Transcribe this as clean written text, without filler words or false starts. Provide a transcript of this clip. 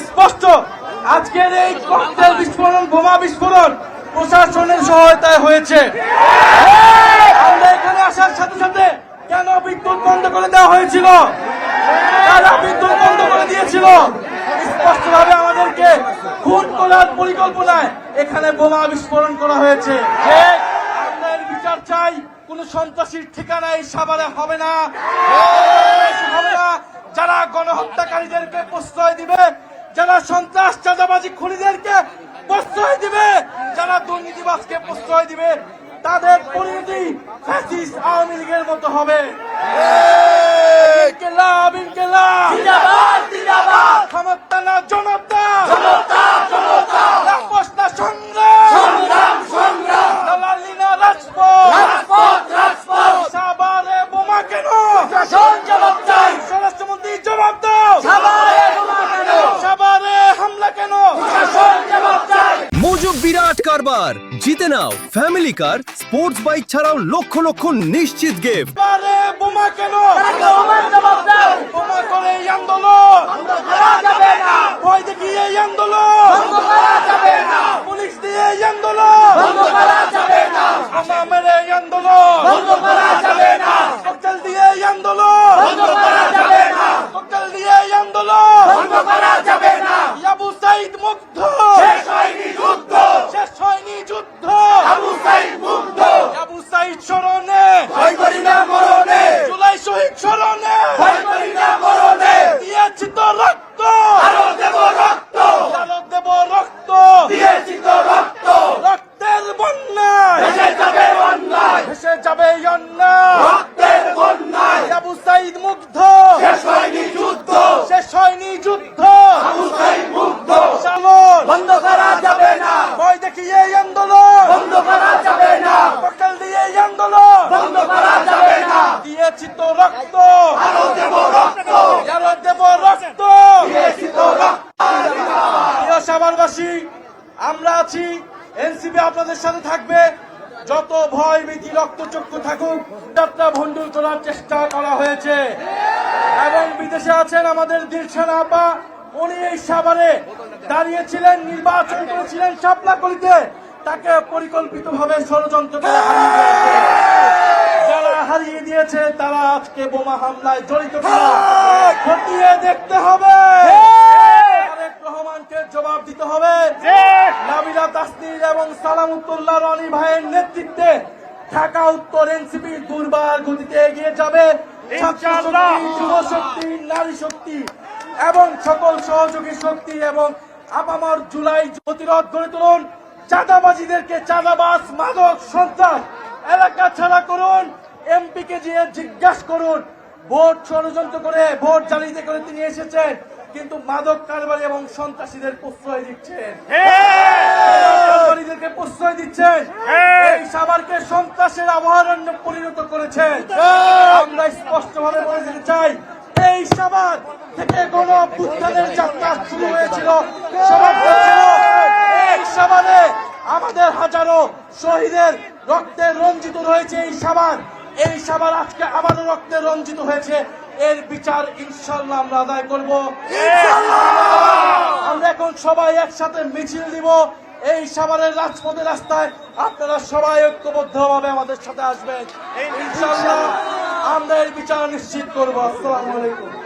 স্পষ্ট আজকের এই ককটেল বিস্ফোরণ, বোমা বিস্ফোরণ প্রশাসনের সহায়তায় হয়েছে। আমরা এখানে আসার সাথে সাথে কেন বিদ্যুৎ বন্ধ করে দেওয়া হয়েছিল? তারা বিদ্যুৎ বন্ধ করে দিয়েছিল স্পষ্টভাবে আমাদেরকে খুন করার পরিকল্পনায় এখানে বোমা বিস্ফোরণ করা হয়েছে। আমরা এর বিচার চাই। কোন সন্ত্রাসীর ঠিকানা এই সাভারে হবে না। যারা গণহত্যাকারীদেরকে প্রশ্রয় দিবে, যারা সন্ত্রাস চাঁদাবাজি খুনিদেরকে প্রশ্রয় দিবে, যারা দুর্নীতিবাজকে প্রশ্রয় দিবে, তাদের পরিণতি ফ্যাসিস্ট আওয়ামী লীগের মতো হবে। ক্ষমতা না জনতা, রাজপথ না সংগ্রাম, দালালি না রাজপথ। সাভারে বোমা কেন? স্বরাষ্ট্রমন্ত্রী জবাব দাও। সাভারে হামলা কেন? মজুব বিরাট কারবার, জিতে নাও ফ্যামিলি কার, স্পোর্টস বাইক ছাড়াও লক্ষ লক্ষ নিশ্চিত গিফট। সাভারে বোমা কেন? বোমা করে এই আন্দোলন ভয় দেখিয়ে এই আন্দোলন, পুলিশ দিয়ে এই আন্দোলন, বোমা মেরে এই আন্দোলন, ককটেল দিয়ে এই আন্দোলন, ককটেল দিয়ে এই আন্দোলন। আবু সাইদ মুগ্ধ, শেষ হয়নি যুদ্ধ। আবু সাইদ স্মরণে, জুলাই শহীদ স্মরণে দিয়েছি তো রক্ত, আরো দেব রক্ত, রক্তের বন্যায় ভেসে যাবে অন্যায়। আবু সাইদ মুগ্ধ, শেষ হয়নি যুদ্ধ। বন্ধ করা যাবে না, ভয় দেখিয়ে এই আন্দোলন বন্ধ করা যাবে না, ককটেল দিয়ে এই আন্দোলন বন্ধ করা যাবে না। দিয়েছি তো রক্ত, আরো দেব রক্ত, দিয়েছি তো রক্ত। প্রিয় সাভারবাসী, আমরা আছি, এনসিপি আপনাদের সাথে থাকবে। যত ভয় ভীতি রক্তচক্ষু থাকুক, যাত্রা ভণ্ডুল করার চেষ্টা করা হয়েছে। এবং বিদেশে আছেন আমাদের দিলশান আপা, উনি এই সাভারে দাঁড়িয়েছিলেন, নির্বাচন করেছিলেন শাপলাকলিতে, তাকে পরিকল্পিতভাবে ষড়যন্ত্র করে যারা হারিয়ে দিয়েছে তারা আজকে বোমা হামলায় জড়িত। খতিয়ে দেখতে হবে, তারেক রহমানকে জবাব দিতে হবে। নাবিলা তাসনির এবং সালামুল্লাহ রনি ভাইয়ের নেতৃত্বে ঢাকা উত্তর এনসিপি দুর্বার গতিতে এগিয়ে যাবে। যুব শক্তি, নারী শক্তি এবং সকল সহযোগী শক্তি এবং আপামর জুলাই প্রতিরোধ গড়ে তুলুন। চাঁদাবাজিদেরকে, চাঁদাবাজ, মাদক, সন্ত্রাস এলাকা ছাড়া করুন। এমপিকে গিয়ে জিজ্ঞাসা করুন, ভোট ষড়যন্ত্র করে, ভোট জালিয়াতি করে তিনি এসেছেন, কিন্তু মাদক কারবারি এবং সন্ত্রাসীদের প্রশ্রয় দিচ্ছেন, প্রশ্রয় দিচ্ছেন। এই সাভারকে সন্ত্রাসের আবহাওয়ারণ্য পরিণত করেছেন। আমরা স্পষ্টভাবে বলে দিতে চাই, এই সাভার থেকে গণ অভ্যুত্থানের যাত্রা শুরু হয়েছিল, এই সাভারে আমাদের হাজারো শহীদের রক্তে রঞ্জিত রয়েছে। এই সাভার আজকে আবারও রক্তে রঞ্জিত হয়েছে। এর বিচার ইনশাআল্লাহ আমরা আদায় করব। আমরা এখন সবাই একসাথে মিছিল দিব এই সাভারের রাজপথে, রাস্তায়। আপনারা সবাই ঐক্যবদ্ধভাবে আমাদের সাথে আসবেন। ইনশাআল্লাহ আমরা এর বিচার নিশ্চিত করবো। আসসালামু আলাইকুম।